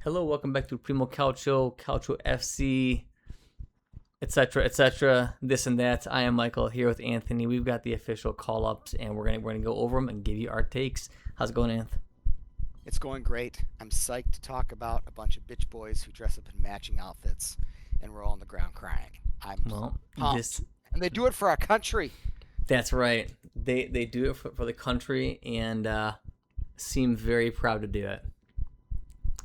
Hello, welcome back to Primo Calcio, CalcioFC, etc., this and that. I am Michael here with Anthony. We've got the official call-ups, and we're gonna go over them and give you our takes. How's it going, Anth? It's going great. I'm psyched to talk about a bunch of bitch boys who dress up in matching outfits and roll on the ground crying. I'm Well, pumped. And they do it for our country. that's right. They do it for the country and seem very proud to do it.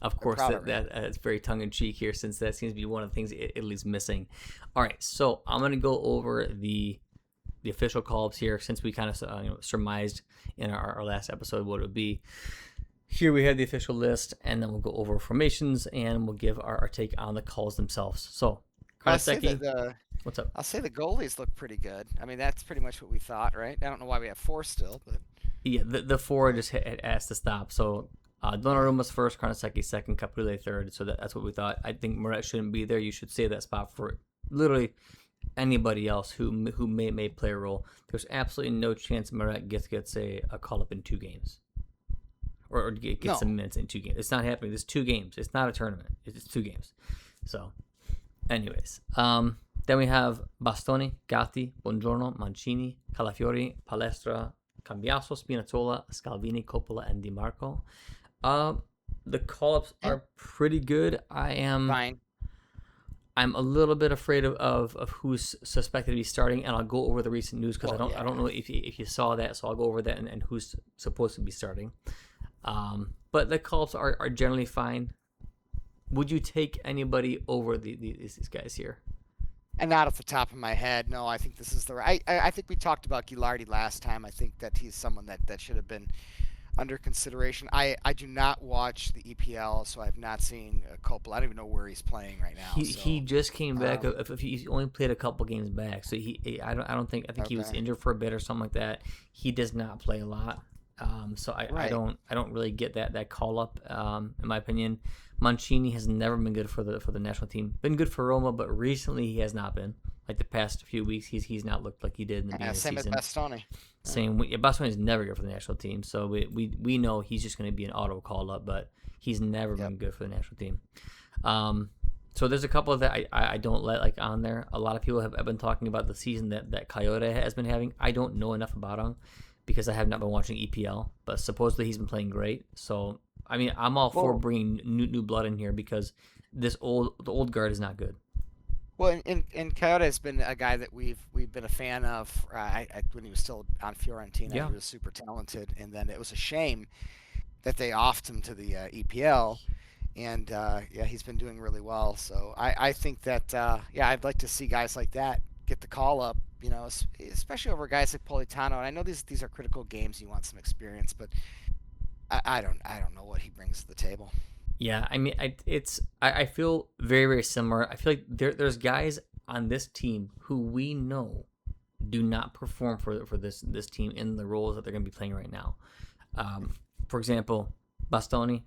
Of They're course, proud of it. that's very tongue in cheek here, since that seems to be one of the things Italy's missing. All right, so I'm gonna go over the official call-ups here, since we kind of surmised in our last episode what it would be. Here we have the official list, and then we'll go over formations and we'll give our take on the calls themselves. So, I'll say Karaseki, that what's up? I'll say the goalies look pretty good. I mean, that's pretty much what we thought, right? I don't know why we have four still, but Yeah, the four just had asked to stop. So Donnarumma's first, Karaseki second, Caprile third. So that's what we thought. I think Moret shouldn't be there. You should save that spot for literally anybody else who may play a role. There's absolutely no chance Moret gets a call up in 2 games. Or gets no. some minutes in 2 games. It's not happening. It's 2 games. It's not a tournament. It's 2 games. So, anyways, then we have Bastoni, Gatti, Bongiorno, Mancini, Calafiori, Palestra, Cambiaso, Spinazzola, Scalvini, Coppola, and Di Marco. The call-ups are pretty good. Fine. I'm a little bit afraid of who's suspected to be starting, and I'll go over the recent news because Well, I don't know if you saw that, so I'll go over that and who's supposed to be starting. But the call-ups are generally fine. Would you take anybody over these guys here? And not off the top of my head, no. I think this is the right. I think we talked about Gilardi last time. I think that he's someone that should have been under consideration. I do not watch the EPL, so I've not seen Coppola. I don't even know where he's playing right now. He just came back. If he only played a couple games back, so I think he was Okay. injured for a bit or something like that. He does not play a lot. So I Right. don't really get that call up. In my opinion, Mancini has never been good for the national team. Been good for Roma, but recently he has not been. Like the past few weeks, he's not looked like he did in the beginning of the Same as season. Bastoni. Same. Bastoni is never good for the national team, so we know he's just going to be an auto call up, but he's never been good for the national team. So there's a couple that I don't like on there. A lot of people have been talking about the season that Coyote has been having. I don't know enough about him because I have not been watching EPL, but supposedly he's been playing great. So I mean, I'm all for bringing new blood in here because the old guard is not good. Well, and Coyote has been a guy that we've been a fan of. When he was still on Fiorentina, Yeah. he was super talented, and then it was a shame that they offed him to the EPL. And he's been doing really well. So I think that I'd like to see guys like that get the call up. You know, especially over guys like Politano. And I know these are critical games. You want some experience, but I don't know what he brings to the table. Yeah, I mean, I feel very, very similar. I feel like there's guys on this team who we know do not perform for this team in the roles that they're going to be playing right now. For example, Bastoni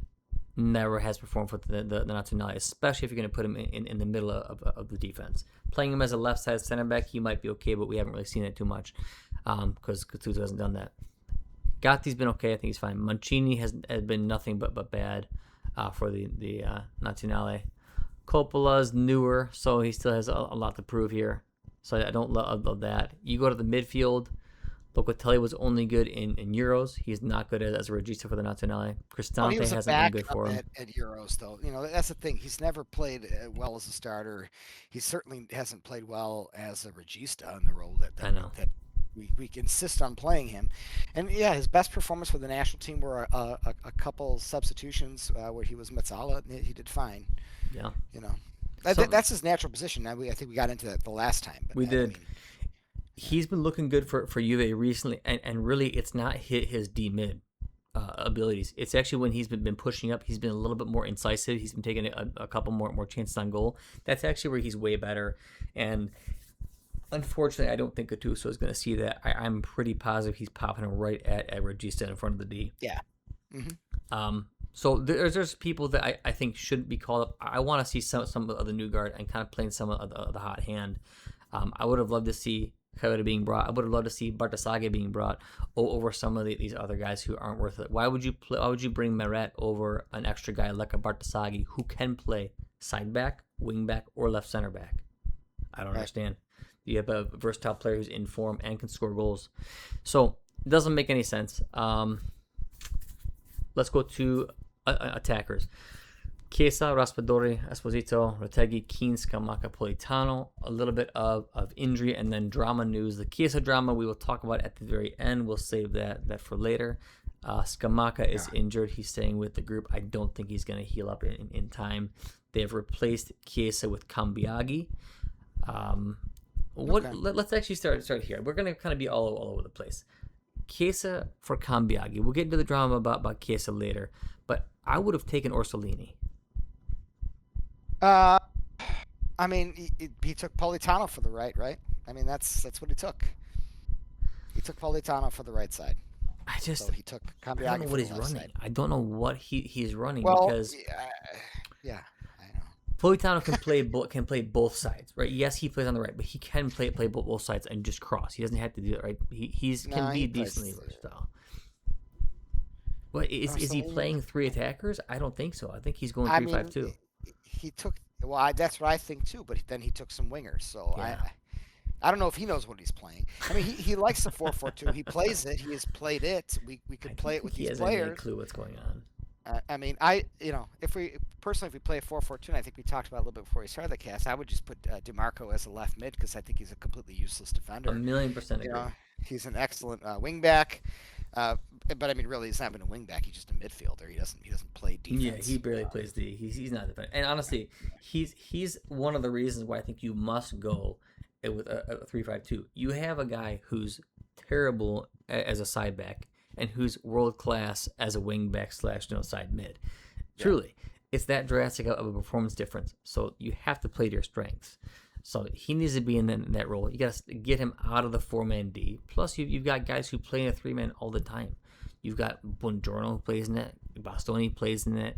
never has performed for the Nazionale, especially if you're going to put him in the middle of the defense. Playing him as a left side center back, he might be okay, but we haven't really seen it too much because Gattuso hasn't done that. Gatti's been okay. I think he's fine. Mancini has been nothing but bad for the Nazionale. Coppola's newer, so he still has a lot to prove here. So I don't love that. You go to the midfield. Locatelli was only good in Euros. He's not good as a regista for the Nazionale. Well, he Cristante was a hasn't been good backup for him. at Euros, though. You know, that's the thing. He's never played well as a starter. He certainly hasn't played well as a regista in the role I know. that we insist on playing him. And yeah, his best performance for the national team were a couple substitutions where he was Mezzala. And he did fine. Yeah. You know, So that's his natural position. I think we got into that the last time. But we I did. mean, He's been looking good for Juve recently, and really, it's not hit his D mid abilities. It's actually when he's been pushing up, he's been a little bit more incisive. He's been taking a couple more chances on goal. That's actually where he's way better. And unfortunately, I don't think Gattuso is going to see that. I'm pretty positive he's popping him right at Regista in front of the D. yeah. So there's people that I think shouldn't be called up. I want to see some of the new guard and kind of playing some of the hot hand. I would have loved to see Coyote being brought. I would have loved to see Bartasage being brought over some of these other guys who aren't worth it. Why would you bring Meret over an extra guy like a Bartasage who can play side back, wing back, or left center back? I don't understand. You have a versatile player who's in form and can score goals. So it doesn't make any sense. Let's go to attackers. Chiesa, Raspadori, Esposito, Retegui, Keane, Scamacca, Politano. A little bit of injury and then drama news. The Chiesa drama we will talk about at the very end. We'll save that for later. Scamacca is injured. He's staying with the group. I don't think he's going to heal up in time. They have replaced Chiesa with Cambiaghi. Let's actually start here. We're going to kind of be all over the place. Chiesa for Cambiaghi. We'll get into the drama about Chiesa later, but I would have taken Orsolini. I mean, he took Politano for the right? I mean, that's what he took. He took Politano for the right side. So he took Cambiaghi. I don't know what he's running. Side. I don't know what he's running because yeah, I know. Politano can play both sides, right? Yes, he plays on the right, but he can play both sides and just cross. He doesn't have to do it, right? He can be decently versatile. What is he playing 3 attackers? I don't think so. I think he's going 3-5-2. He took that's what I think too. But then he took some wingers. So yeah. I don't know if he knows what he's playing. I mean, he likes the 4-4-2. He plays it. He has played it. We could play it with these players. He has any clue what's going on. I mean, if we play a 4-4-2, and I think we talked about it a little bit before we started the cast, I would just put DeMarco as a left mid because I think he's a completely useless defender. 1,000,000% agree. He's an excellent wing back. But I mean, really, he's not even a wing back. He's just a midfielder. He doesn't play defense. Yeah, he barely plays D. He's not defensive. And honestly, he's one of the reasons why I think you must go with a 3-5-2. You have a guy who's terrible as a side back and who's world class as a wing back / side mid. Truly, it's that drastic of a performance difference. So you have to play to your strengths. So he needs to be in that role. You got to get him out of the 4-man D. Plus, you've got guys who play in a 3-man all the time. You've got Buongiorno who plays in it. Bastoni plays in it.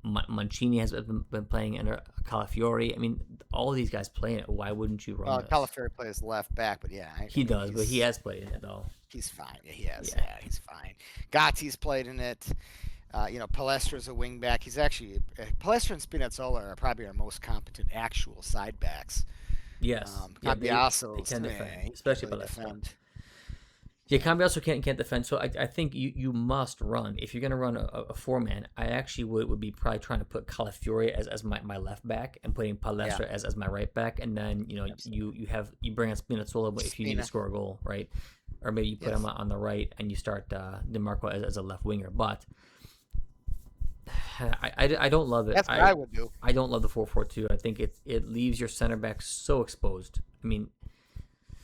Mancini has been playing under Calafiori. I mean, all of these guys play in it. Why wouldn't you run this? Calafiori plays left back, but he does, but he has played in it, though. He's fine. Yeah, he has. Yeah, he's fine. Gatti's played in it. Palestra's a wing back. He's actually Palestra and Spinazzola are probably our most competent actual side backs. Yes, Cambiasso they can defend, especially Palestra. Yeah, Cambiasso can't defend. So I think you must run if you're going to run a 4-man. I actually would be probably trying to put Calafiori as my left back and putting Palestra as my right back, and then you bring on Spinazzola if you need to score a goal, right? Or maybe you put him on the right and you start DeMarco as a left winger, but. I don't love it. That's what I would do. I don't love the 4-4-2. I think it leaves your center back so exposed. I mean,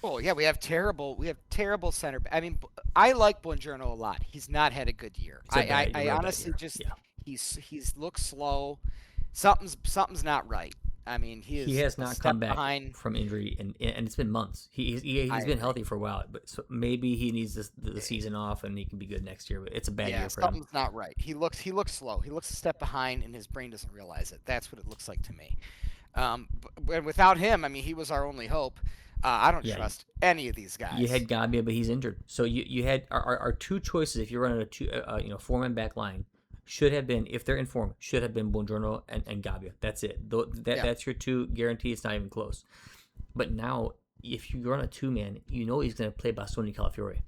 we have terrible center. I mean, I like Buongiorno a lot. He's not had a good year. I honestly he's looked slow. Something's not right. I mean, he has not come back from injury, and it's been months. He's been healthy for a while, but so maybe he needs the season off, and he can be good next year. But it's a bad year for him. Something's not right. He looks slow. He looks a step behind, and his brain doesn't realize it. That's what it looks like to me. But without him, I mean, he was our only hope. I don't trust any of these guys. You had Gabbia, but he's injured. So you had our two choices if you're running a 4-man back line. Should have been, if they're in form, should have been Buongiorno and Gabbia. That's it. That's your two guarantee. It's not even close. But now, if you run a 2-man, you know he's going to play Bastoni Calafiori.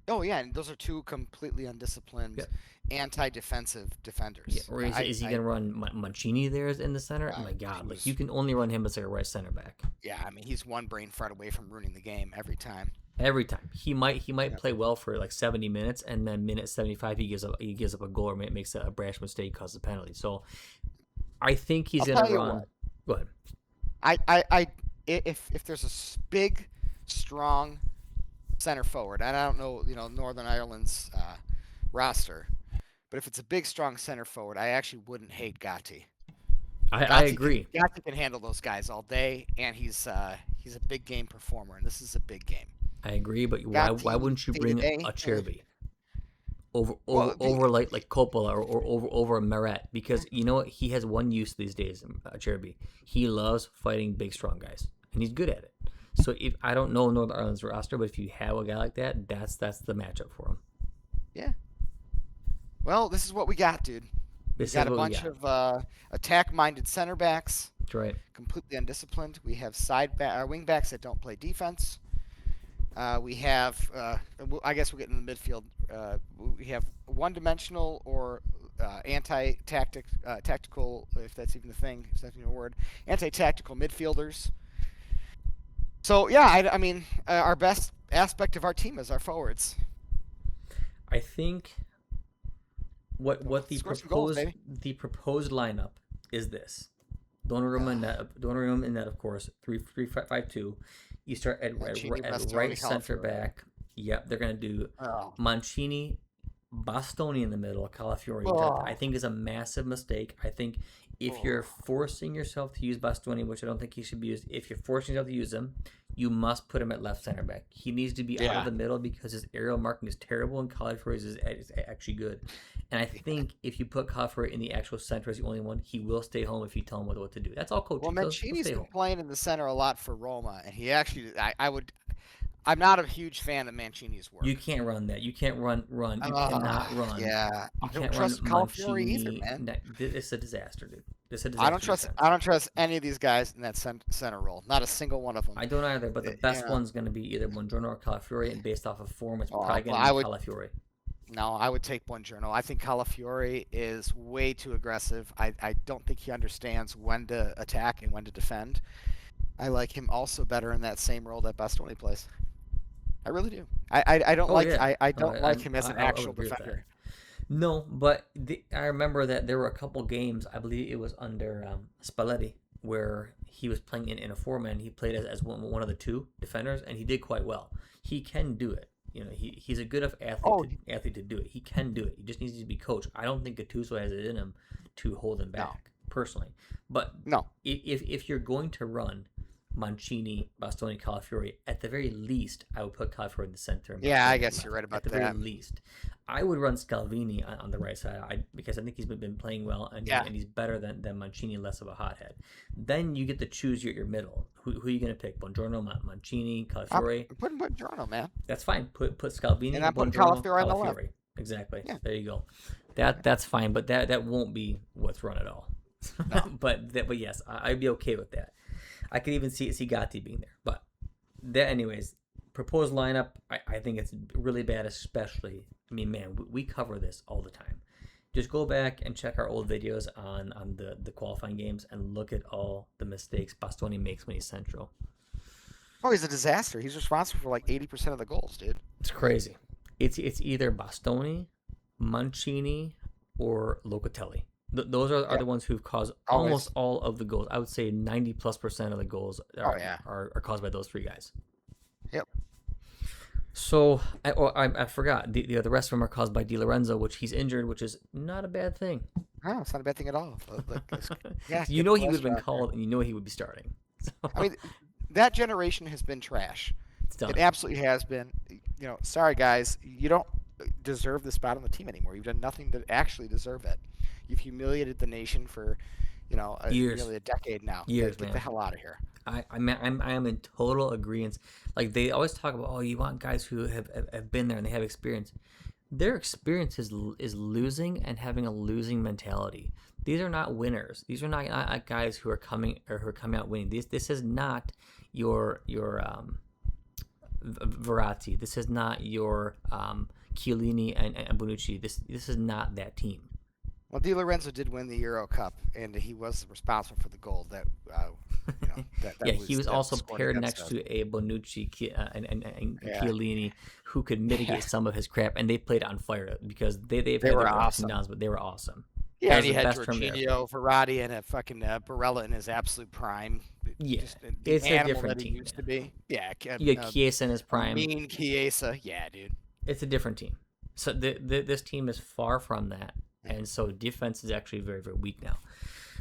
Oh, yeah, and those are two completely undisciplined, anti-defensive defenders. Yeah. Or is he going to run Mancini there in the center? Oh, my God. You can only run him as a right center back. Yeah, I mean, he's one brain fart away from ruining the game every time. Every time he might play well for like 70 minutes, and then minute 75 he gives up a goal or makes a brash mistake, causes a penalty. So I think he's gonna run. Go ahead. If there's a big, strong center forward, and I don't know Northern Ireland's roster, but if it's a big, strong center forward, I actually wouldn't hate Gatti. I agree. Gatti can handle those guys all day, and he's a big game performer, and this is a big game. I agree, but why wouldn't you bring a Cherby over like Coppola or over Meret? Because you know what, he has one use these days. Cherby, he loves fighting big, strong guys, and he's good at it. So if I don't know Northern Ireland's roster, but if you have a guy like that, that's the matchup for him. Yeah. Well, this is what we got, dude. We This is got a what we bunch got. of attack-minded center backs, That's right. completely undisciplined. We have wing backs that don't play defense. We have, I guess we'll get in the midfield. We have one-dimensional or tactical, if that's even a thing, if that's even a word, anti-tactical midfielders. So yeah, I mean, our best aspect of our team is our forwards. I think what the Score some goals, baby. proposed lineup is this: Donnarumma in net, of course, 3-5-2. You start at right center back. Yep, they're gonna do Mancini, Bastoni in the middle, Calafiori. I think is a massive mistake. I think if you're forcing yourself to use Bastoni, which I don't think he should be used, if you're forcing yourself to use him, you must put him at left center back. He needs to be out of the middle because his aerial marking is terrible and Calafiori's is actually good. And I think if you put Calafiori in the actual center as the only one, he will stay home if you tell him what to do. That's all coaching. Well, Mancini's been playing in the center a lot for Roma, and he actually, I'm not a huge fan of Mancini's work. You can't run that. You can't run. You cannot run. Yeah, you can't trust Calafiori either, man. It's a disaster, dude. It's a disaster. I don't trust any of these guys in that center role. Not a single one of them. I don't either. But the best one's going to be either Buongiorno or Calafiori, and based off of form, it's probably going to be Calafiori. No, I would take Buongiorno. I think Calafiori is way too aggressive. I don't think he understands when to attack and when to defend. I like him also better in that same role that Bastoni plays. I really do. I don't like him as an actual defender. No, but I remember that there were a couple games. I believe it was under Spalletti where he was playing in a four-man. He played as one of the two defenders, and he did quite well. He can do it. You know, he's a good enough athlete to do it. He can do it. He just needs to be coached. I don't think Gattuso has it in him to hold him back personally. But if you're going to run Mancini, Bastoni, Calafiori, at the very least, I would put Calafiori in the center. Yeah, I guess you're right about that. At the very least, I would run Scalvini on the right side because I think he's been playing well and he's better than Mancini, less of a hothead. Then you get to choose your middle. Who are you going to pick? Buongiorno, Mancini, Calafiori? I'm putting Buongiorno, man. That's fine. Put Scalvini and I'm putting Calafiori on the left. Exactly. Yeah. There you go. That's fine, but that won't be what's run at all. No. but yes, I'd be okay with that. I could even see Gatti being there. But anyways, proposed lineup, I think it's really bad, especially, I mean, man, we cover this all the time. Just go back and check our old videos on the qualifying games and look at all the mistakes Bastoni makes when he's central. Oh, he's a disaster. He's responsible for like 80% of the goals, dude. It's crazy. It's either Bastoni, Mancini, or Locatelli. Those are the ones who've caused almost all of the goals. I would say 90+% of the goals are caused by those three guys. Yep. So I forgot the rest of them are caused by Di Lorenzo, which he's injured, which is not a bad thing. No, it's not a bad thing at all. You know he would have been called, and you know he would be starting. So. I mean, that generation has been trash. It's done. It absolutely has been. You know, sorry guys, you don't deserve the spot on the team anymore. You've done nothing to actually deserve it. You've humiliated the nation for, years. Nearly a decade now. Years, Get the hell out of here. I am in total agreement. Like they always talk about, you want guys who have been there and they have experience. Their experience is losing and having a losing mentality. These are not winners. These are not guys who are coming out winning. This is not your Verratti. This is not your Chiellini and Bonucci. This is not that team. Well, Di Lorenzo did win the Euro Cup, and he was responsible for the goal that. He was also paired next to a Bonucci and Chiellini, who could mitigate some of his crap, and they played on fire because they've had their ups and downs, but they were awesome. Yeah, and he had Jorginho, Verratti, and a fucking Barella in his absolute prime. Yeah, it's a different team. Used to be. Yeah, you got Chiesa in his prime. Mean Chiesa, yeah, dude. It's a different team. So this team is far from that. And so defense is actually very, very weak now.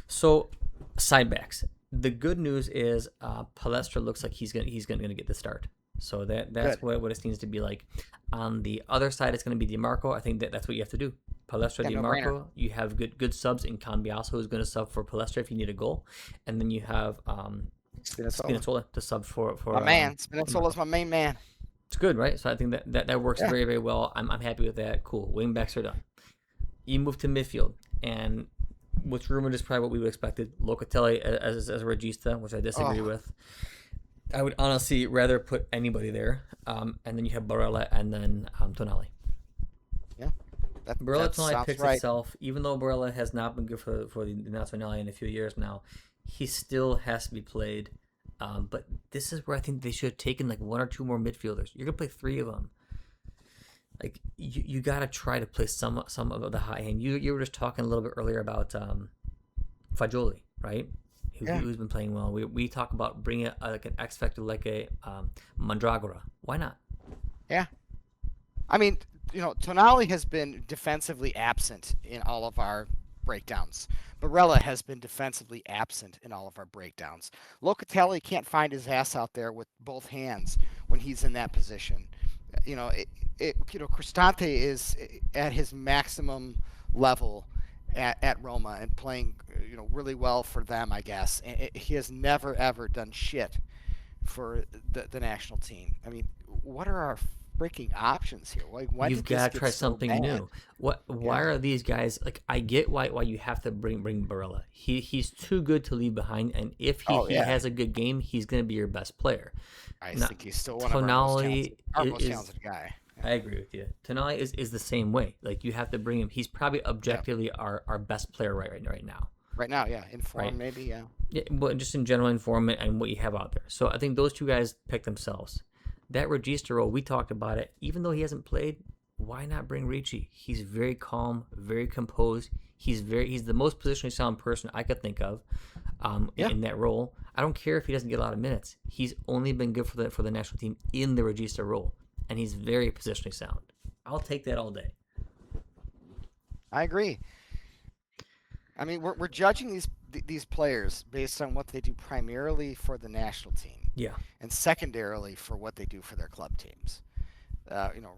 So side backs. The good news is Palestra looks like he's gonna get the start. So that's what it needs to be like. On the other side, it's going to be DiMarco. I think that's what you have to do. Palestra, DiMarco. You have good subs in Cambiasso, who's going to sub for Palestra if you need a goal, and then you have Spinazzola. Spinazzola to sub for My man. Spinazzola's my main man. It's good, right? So I think that works Yeah. very, very well. I'm happy with that. Cool. Wingbacks are done. You move to midfield, and what's rumored is probably what we would expected. Locatelli as a regista, which I disagree with. I would honestly rather put anybody there. And then you have Barella and then Tonali. Yeah. Barella Tonali sounds picks right. itself. Even though Barella has not been good for the Nazionale in a few years now, he still has to be played. But this is where I think they should have taken like one or two more midfielders. You're gonna play three of them. Like you gotta try to play some of the high end. You were just talking a little bit earlier about Fagioli, right? Who's been playing well. We talk about bringing like an X factor like a Mandragora. Why not? Yeah. I mean, Tonali has been defensively absent in all of our breakdowns. Barella has been defensively absent in all of our breakdowns. Locatelli can't find his ass out there with both hands when he's in that position. Cristante is at his maximum level at Roma and playing, really well for them, I guess. And he has never ever done shit for the national team. I mean, what are our freaking options here? Like, when You've got to try something new. Why are these guys like? I get why you have to bring Barella. He's too good to leave behind, and if he has a good game, he's going to be your best player. I think he's still one of our most talented guy. I agree with you. Tonali is the same way. Like, you have to bring him. He's probably objectively our best player right now. Right now, yeah. In form, maybe, yeah. Yeah, but just in general in form and what you have out there. So I think those two guys pick themselves. That Regista role, we talked about it. Even though he hasn't played, why not bring Ricci? He's very calm, very composed. He's the most positionally sound person I could think of in that role. I don't care if he doesn't get a lot of minutes. He's only been good for the national team in the Regista role, and he's very positionally sound. I'll take that all day. I agree. I mean, we're judging these players based on what they do primarily for the national team. Yeah. And secondarily for what they do for their club teams.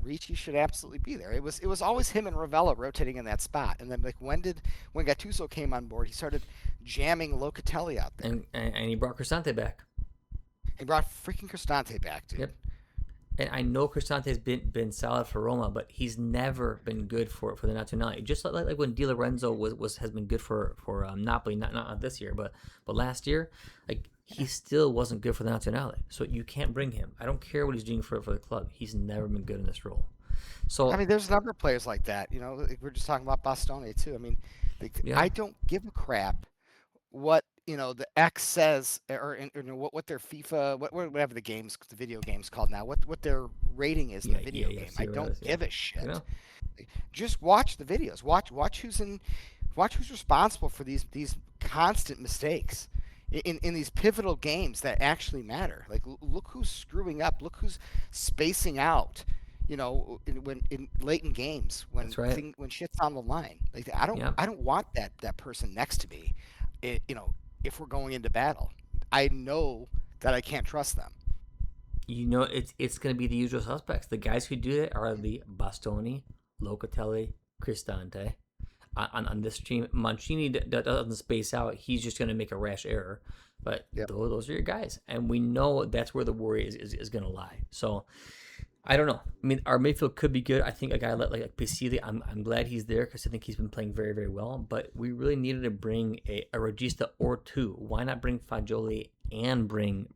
Ricci should absolutely be there. It was always him and Ravella rotating in that spot. And then when Gattuso came on board, he started jamming Locatelli out there. And he brought Cristante back. He brought freaking Cristante back, dude. Yep. And I know Cristante's been solid for Roma, but he's never been good for the Nazionale. Just like when Di Lorenzo has been good for Napoli, not this year, but last year, like he still wasn't good for the Nazionale. So you can't bring him. I don't care what he's doing for the club. He's never been good in this role. So I mean, there's a number of players like that. We're just talking about Bastoni too. I mean, I don't give a crap what the X says, or what their FIFA, whatever the video game's called now, what their rating is in the video game. I don't give a shit. Just watch the videos. Watch who's responsible for these constant mistakes in these pivotal games that actually matter. Like, look who's screwing up. Look who's spacing out. In late in games when shit's on the line. Like, I don't want that person next to me. If we're going into battle, I know that I can't trust them. It's going to be the usual suspects. The guys who do it are the Bastoni, Locatelli, Cristante. On this team, Mancini doesn't space out. He's just going to make a rash error. But those are your guys, and we know that's where the worry is going to lie. So I don't know. I mean, our midfield could be good. I think a guy like Pisili, I'm glad he's there because I think he's been playing very, very well. But we really needed to bring a Regista or two. Why not bring Fagioli and bring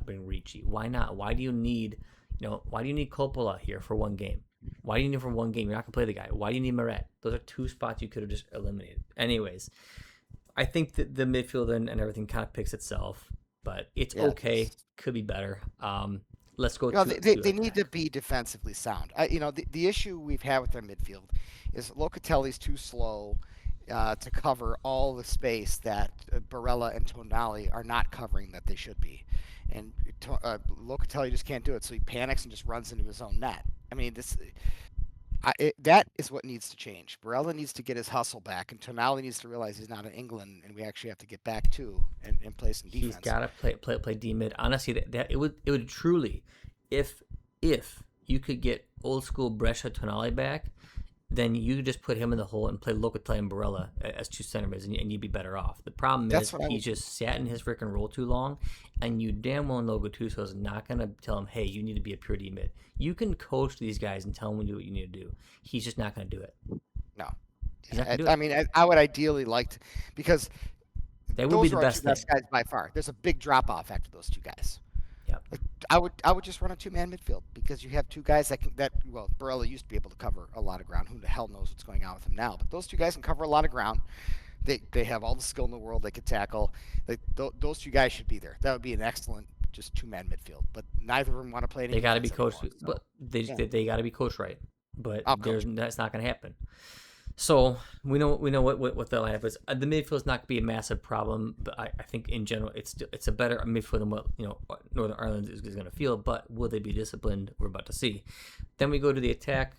Ricci? Why not? Why do you need Coppola here for one game? Why do you need for one game? You're not gonna play the guy. Why do you need Meret? Those are two spots you could have just eliminated. Anyways, I think that the midfield and everything kind of picks itself, but it's okay. Could be better. Let's go. They need to be defensively sound. The issue we've had with their midfield is Locatelli's too slow to cover all the space that Barella and Tonali are not covering that they should be, and Locatelli just can't do it. So he panics and just runs into his own net. I mean, that is what needs to change. Barella needs to get his hustle back, and Tonali needs to realize he's not in England, and we actually have to get back to and play some defense. He's got to play D mid. Honestly, that it would truly, if you could get old school Brescia Tonali back, then you just put him in the hole and play Locatelli and Barella as two center mids, and you'd be better off. The problem That's is what I he's would. just sat in his freaking role too long, and you damn well know Gattuso is not going to tell him, hey, you need to be a pure D mid. You can coach these guys and tell them what you need to do. He's just not going to do it. No. He's not going to do I it. mean, I would ideally like to, because That would be those the are our best two thing. best guys by far. There's a big drop off after those two guys. Yep. Like, I would just run a 2-man midfield, because you have two guys well, Barella used to be able to cover a lot of ground. Who the hell knows what's going on with him now? But those two guys can cover a lot of ground. They have all the skill in the world. They could tackle. Those two guys should be there. That would be an excellent just 2-man midfield. But neither of them want to play any. They got to be defense coached, anymore, so, but they got to be coached right. But coach. that's not going to happen. So we know what the lineup is. The midfield is not going to be a massive problem, but I think in general it's a better midfield than what Northern Ireland is going to feel. But will they be disciplined? We're about to see. Then we go to the attack.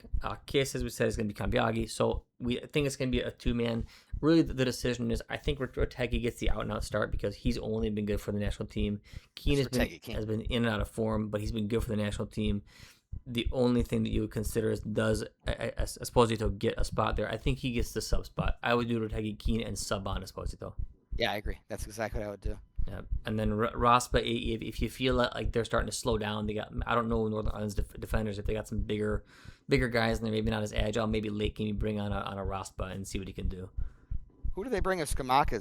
Case, as we said, is going to be Kambiagi. So we think it's going to be a 2-man. Really, the decision is I think Rotegi gets the out-and-out start because he's only been good for the national team. Keane has been in and out of form, but he's been good for the national team. The only thing that you would consider is does Esposito get a spot there? I think he gets the sub spot. I would do Rotegi, Keane, and sub on Esposito. Yeah, I agree. That's exactly what I would do. Yeah. And then Rospa, if you feel like they're starting to slow down, they got, I don't know Northern Ireland's defenders, if they got some bigger guys and they're maybe not as agile, maybe late game you bring on a Rospa and see what he can do. Who do they bring if Skamaka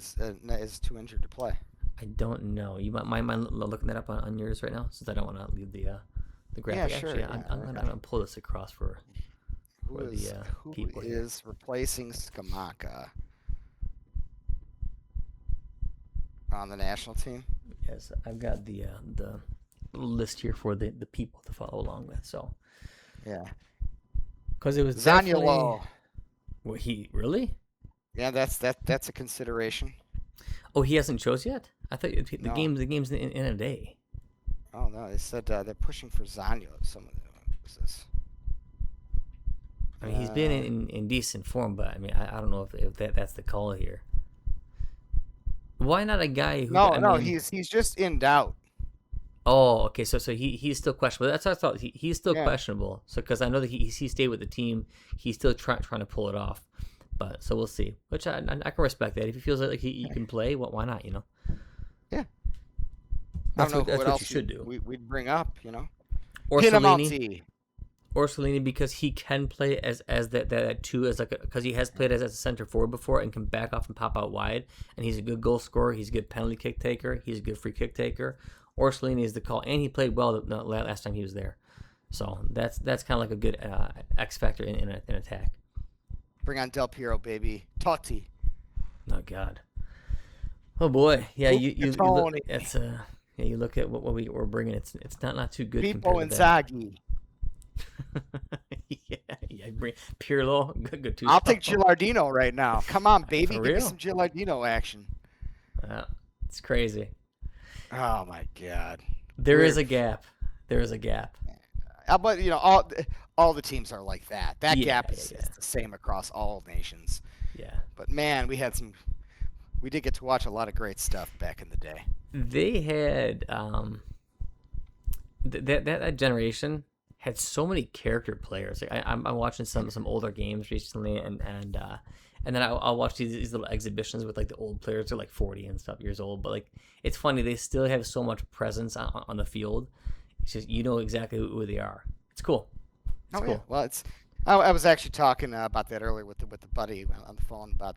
is too injured to play? I don't know. You mind looking that up on yours right now, since I don't want to leave the graphic. Yeah, sure. Actually, Yeah, I'm gonna pull this across for Who people is replacing Skamaka on the national team? Yes, I've got the list here for the people to follow along with. So yeah, because it was Zaniolo. Well, he really? Yeah, that's a consideration. Oh, he hasn't chose yet. I thought the No. game's in a day. Oh no, they said they're pushing for Zaniolo. Who's this? I mean, he's been in decent form, but I mean, I don't know if that's the call here. Why not a guy who? No, he's just in doubt. Oh, okay. So he's still questionable. That's what I thought. He's still Yeah. questionable. So because I know that he stayed with the team, he's still trying to pull it off. But so we'll see. Which I can respect that. If he feels like he can play, why not? Yeah. That's I don't know what what else you should do. We'd bring up, Or Pinamonti. Salini because he can play as that two as because he has played as a center forward before and can back off and pop out wide, and he's a good goal scorer. He's a good penalty kick taker. He's a good free kick taker. Or Salini is the call, and he played well last time he was there. So that's kind of like a good X factor in attack. Bring on Del Piero, baby. Totti. Oh God. Oh boy. Yeah. You look, Tony. it's yeah. You look at what we're bringing. It's not too good. Pippo compared to that. Inzaghi. yeah. Bring Pirlo. Good too. I'll take Gilardino right now. Come on, baby. For Give me real? some Gilardino action. It's crazy. Oh my God. There is a gap. But all the teams are like that. That gap is the same across all nations. Yeah. But man, we did get to watch a lot of great stuff back in the day. They had that generation had so many character players. Like I'm watching some older games recently, and then I'll watch these little exhibitions with like the old players. They're like 40 and stuff years old, but like it's funny. They still have so much presence on the field. It's just exactly who they are. It's cool. It's cool. Yeah. Well, I was actually talking about that earlier with the buddy on the phone about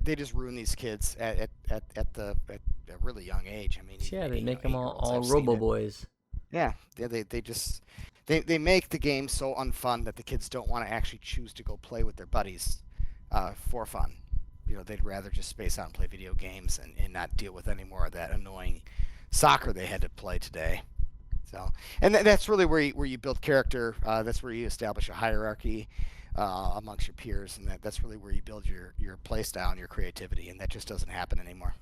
they just ruin these kids at a really young age. I mean, they make them all robo boys. Yeah, they make the game so unfun that the kids don't want to actually choose to go play with their buddies for fun. They'd rather just space out and play video games and not deal with any more of that annoying soccer they had to play today. So, and that's really where you build character. That's where you establish a hierarchy amongst your peers, and that's really where you build your play style and your creativity, and that just doesn't happen anymore.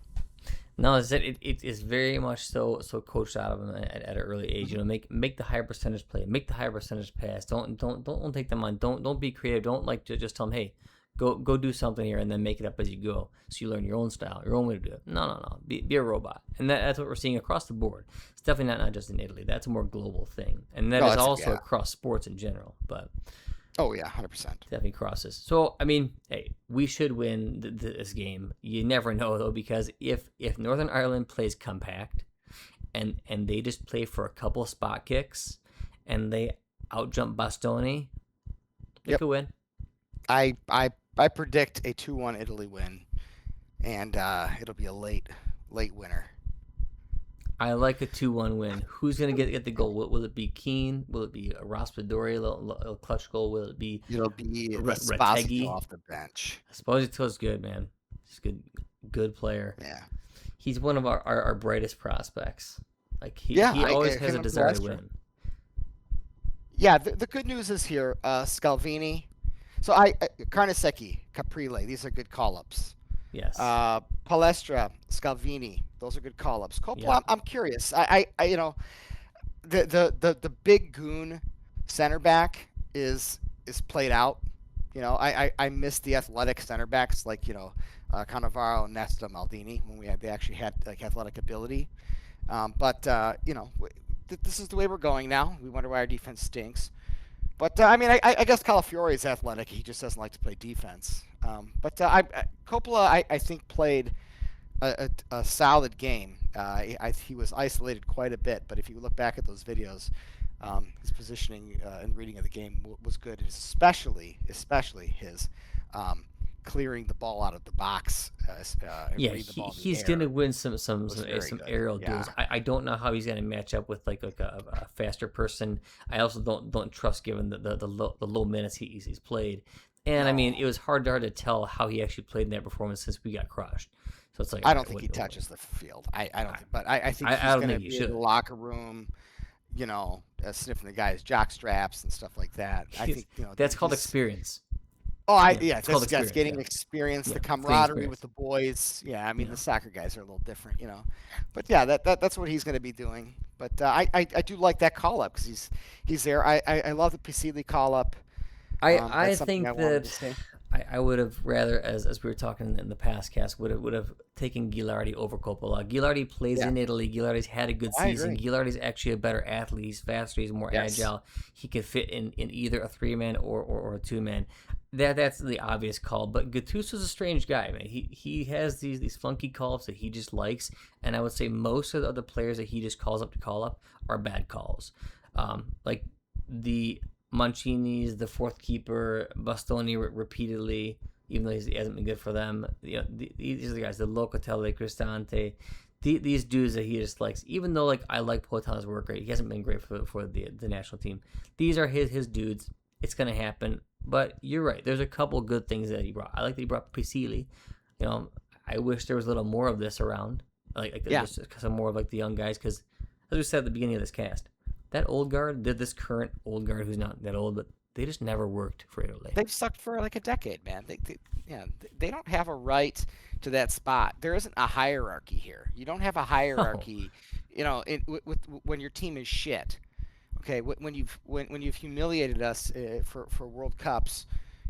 No, it is very much so coached out of them at an early age. Make the higher percentage play, make the higher percentage pass. Don't take them on. Don't be creative. Don't like to just tell them, hey, go do something here and then make it up as you go. So you learn your own style, your own way to do it. No. Be a robot, and that's what we're seeing across the board. It's definitely not just in Italy. That's a more global thing, and that is also across sports in general. But Oh yeah, 100%. Definitely crosses. So I mean, hey, we should win this game. You never know though, because if Northern Ireland plays compact and they just play for a couple spot kicks and they outjump Bastoni, they Yep. could win. I predict a 2-1 Italy win, and it'll be a late winner. I like a 2-1 win. Who's gonna get the goal? Will it be Keane? Will it be a Raspadori, a little clutch goal? Will it be It'll be Esposito Retegui? off the bench. Esposito's good, man. He's a good player. Yeah. He's one of our brightest prospects. Like he I always has a him desire last to year. win. Yeah, the good news is here, Scalvini. So Carnesecchi, Caprile, these are good call-ups. Yes. Palestra, Scalvini, those are good call-ups. Coppola, Yeah. I'm curious. I the big goon center back is played out. I miss the athletic center backs like Cannavaro, Nesta, Maldini when they actually had like athletic ability. But this is the way we're going now. We wonder why our defense stinks. But I mean, I guess Calafiore is athletic. He just doesn't like to play defense. But Coppola, I think, played a solid game. He was isolated quite a bit, but if you look back at those videos, his positioning and reading of the game was good, especially his clearing the ball out of the box. Yeah, the ball he's gonna win some aerial Yeah. duels. I don't know how he's gonna match up with like a faster person. I also don't trust given the low minutes he's played. And I mean, it was hard to tell how he actually played in that performance since we got crushed. So it's like I don't think he touches the field. I don't think, but I think he's going to be in the locker room, sniffing the guy's jock straps and stuff like that. I think that's called experience. Oh, that's experience, getting experience, the camaraderie with the boys. Yeah, I mean the soccer guys are a little different, But yeah, that's what he's going to be doing. But I do like that call up because he's there. I love the Pisili call up. I think that I would have rather, as we were talking in the past cast, would have taken Ghilardi over Coppola. Ghilardi plays in Italy. Ghilardi's had a good season. Ghilardi's actually a better athlete. He's faster. He's more agile. He could fit in either a 3-man or a 2-man. That's the obvious call. But Gattuso's a strange guy, man. He has these funky calls that he just likes, and I would say most of the other players that he just calls up to call up are bad calls. Like the Mancini's, the fourth keeper, Bastoni repeatedly, even though he hasn't been good for them. These are the guys, the Locatelli, Cristante, these dudes that he just likes. Even though I like Politano's work rate, he hasn't been great for the national team. These are his dudes. It's gonna happen. But you're right. There's a couple good things that he brought. I like that he brought Pisili. I wish there was a little more of this around. Just some more of the young guys, because as we said at the beginning of this cast, that old guard, this current old guard who's not that old, but they just never worked for Italy. They've sucked for a decade, man. They don't have a right to that spot. There isn't a hierarchy here. You don't have a hierarchy, when your team is shit. Okay, when you've humiliated us for World Cups,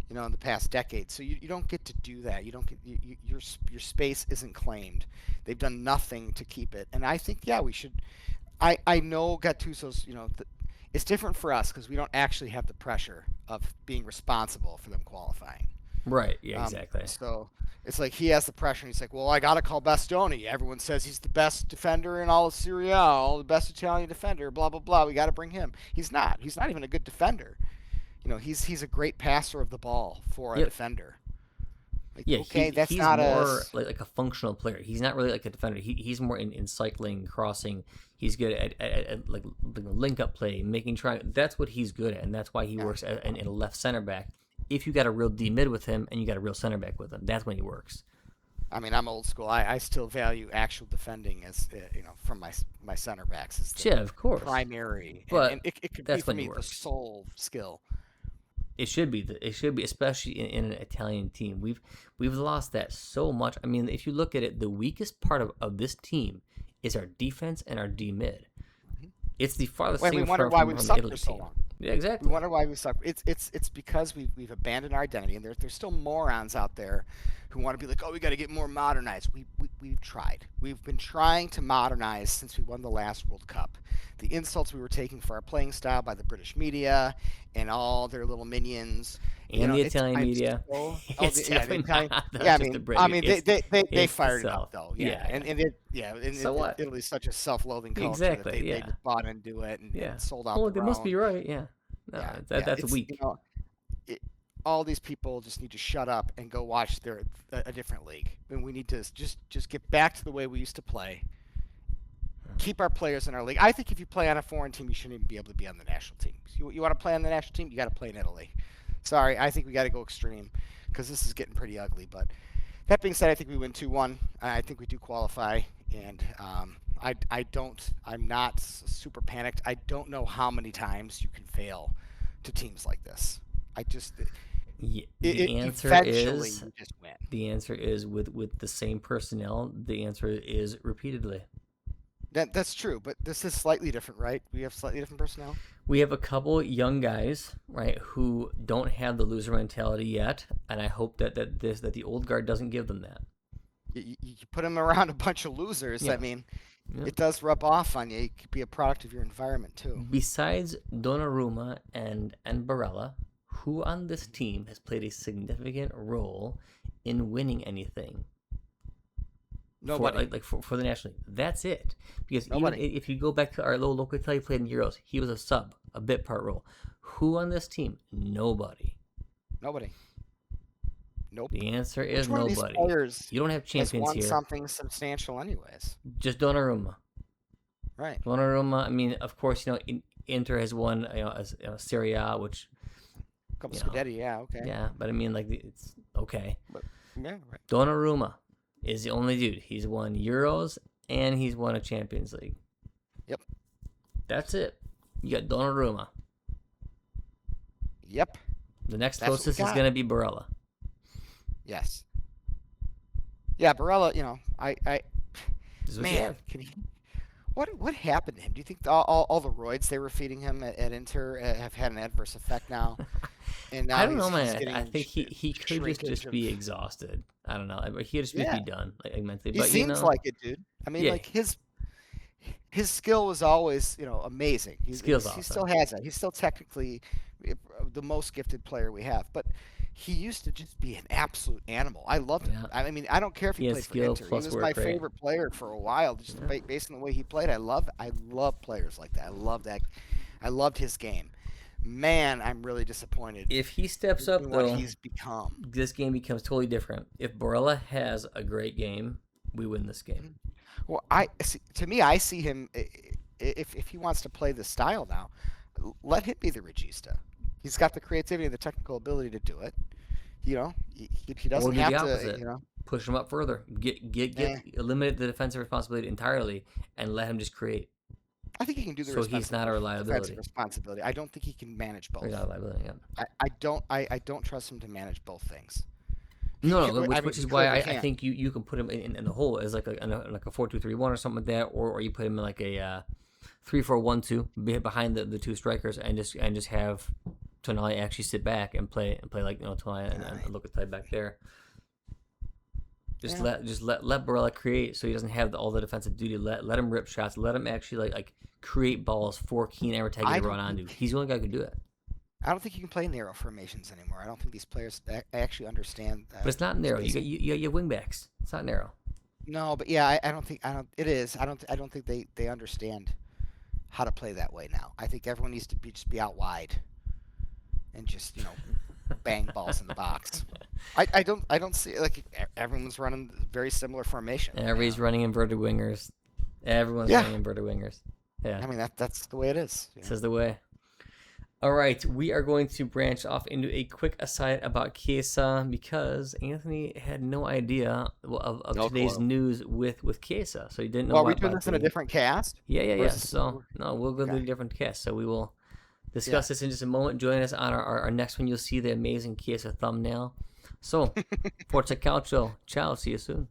in the past decade, so you don't get to do that. You don't get your space isn't claimed. They've done nothing to keep it, and I think we should. I know Gattuso's, it's different for us because we don't actually have the pressure of being responsible for them qualifying. Right. Yeah. Exactly. So it's like he has the pressure. And he's like, well, I got to call Bastoni. Everyone says he's the best defender in all of Serie A, the best Italian defender. Blah blah blah. We got to bring him. He's not. He's not even a good defender. He's a great passer of the ball for a defender. That's not more like a functional player. He's not really like a defender. He's more in cycling, crossing. He's good at like link up play, making try. That's what he's good at, and that's why he works in a left center back. If you got a real D mid with him and you got a real center back with him, that's when he works. I mean, I'm old school. I still value actual defending as from my center backs as the of course primary. But and it could that's be for when me he works. the sole skill. It should be, especially in an Italian team. We've lost that so much. I mean, if you look at it, the weakest part of this team is our defense and our D mid. It's the farthest thing from the Italy so team. long. Yeah, exactly. We wonder why we suck. It's because we've abandoned our identity, and there's still morons out there who want to be like, oh, we got to get more modernized. we've tried. We've been trying to modernize since we won the last World Cup. The insults we were taking for our playing style by the British media and all their little minions. And the Italian media. It's definitely not just the British. I mean, they it's the fired it South. up though. Yeah. And what? Italy's such a self-loathing culture Exactly, that they just bought into it and sold out. Oh, they must be right. Yeah. No, that's weak. You know, all these people just need to shut up and go watch a different league. And we need to just get back to the way we used to play. Keep our players in our league. I think if you play on a foreign team, you shouldn't even be able to be on the national team. You want to play on the national team, you got to play in Italy. Sorry, I think we got to go extreme because this is getting pretty ugly. But that being said, I think we win 2-1. I think we do qualify, and I'm not super panicked. I don't know how many times you can fail to teams like this. The answer is you just win. The answer is with the same personnel. The answer is repeatedly. That's true, but this is slightly different, right? We have slightly different personnel. We have a couple young guys, right, who don't have the loser mentality yet, and I hope that the old guard doesn't give them that. You put them around a bunch of losers. Yeah. I mean, it does rub off on you. You could be a product of your environment too. Besides Donnarumma and Barella, who on this team has played a significant role in winning anything? Nobody. For the national league. That's it. Because Nobody. Even if you go back to our local Italy played in Euros, he was a sub, a bit part role. Who on this team? Nobody. Nobody. Nope. The answer is nobody. You don't have champions won here. Something substantial, anyways. Just Donnarumma. Right. Donnarumma. I mean, of course, Inter has won, Serie A, which. Couple Scudetti, yeah, okay. Yeah, but I mean, it's okay. Yeah, right. Donnarumma is the only dude. He's won Euros and he's won a Champions League. Yep. That's it. You got Donnarumma. Yep. The next closest is going to be Barella. Yes. Yeah, Barella, man, what happened to him? Do you think all the roids they were feeding him at Inter have had an adverse effect now? And now I don't know, man. I think he could just be exhausted. I don't know. He could just be done, mentally. He seems like it, dude. I mean, his skill was always, amazing. He still has it. He's still technically the most gifted player we have, but he used to just be an absolute animal. I loved him. I mean, I don't care if he played for Inter. He was my favorite player for a while, just based on the way he played. I love players like that. I love that. I loved his game. Man, I'm really disappointed. If he steps up, though, what he's become. This game becomes totally different. If Barella has a great game, we win this game. Well, I see him. If he wants to play this style now, let him be the regista. He's got the creativity and the technical ability to do it. He doesn't have to. Push him up further. Eliminate the defensive responsibility entirely and let him just create. I think he can do the. So he's not a reliability. Responsibility. I don't think he can manage both. Reliability. Yeah. I don't trust him to manage both things. Which is why I think you can put him in the hole as like a 4-2-3-1 or something like that, or you put him in like a 3-4-1-2 behind the two strikers and just have Tonali actually sit back and play like Tonali and look at Ty back there. Let Barella create so he doesn't have all the defensive duty. Let him rip shots. Let him actually like create balls for Keane and Arteta to run onto. He's the only guy who can do it. I don't think you can play narrow formations anymore. I don't think these players actually understand that. But it's not narrow. You have wing backs. It's not narrow. No, but yeah, I don't think it is. I don't think they understand how to play that way now. I think everyone needs to just be out wide and just bang balls in the box. I don't see like everyone's running very similar formation. Everybody's running inverted wingers. Everyone's running inverted wingers. Yeah. I mean that's the way it is. This is the way. All right, we are going to branch off into a quick aside about Chiesa because Anthony had no idea of today's news with Chiesa, so he didn't know. Well, are we doing this in a different cast? Yeah. So no, we'll go to a different cast. So we will discuss this in just a moment. Join us on our next one. You'll see the amazing Chiesa thumbnail. So, Forza Calcio. Ciao. See you soon.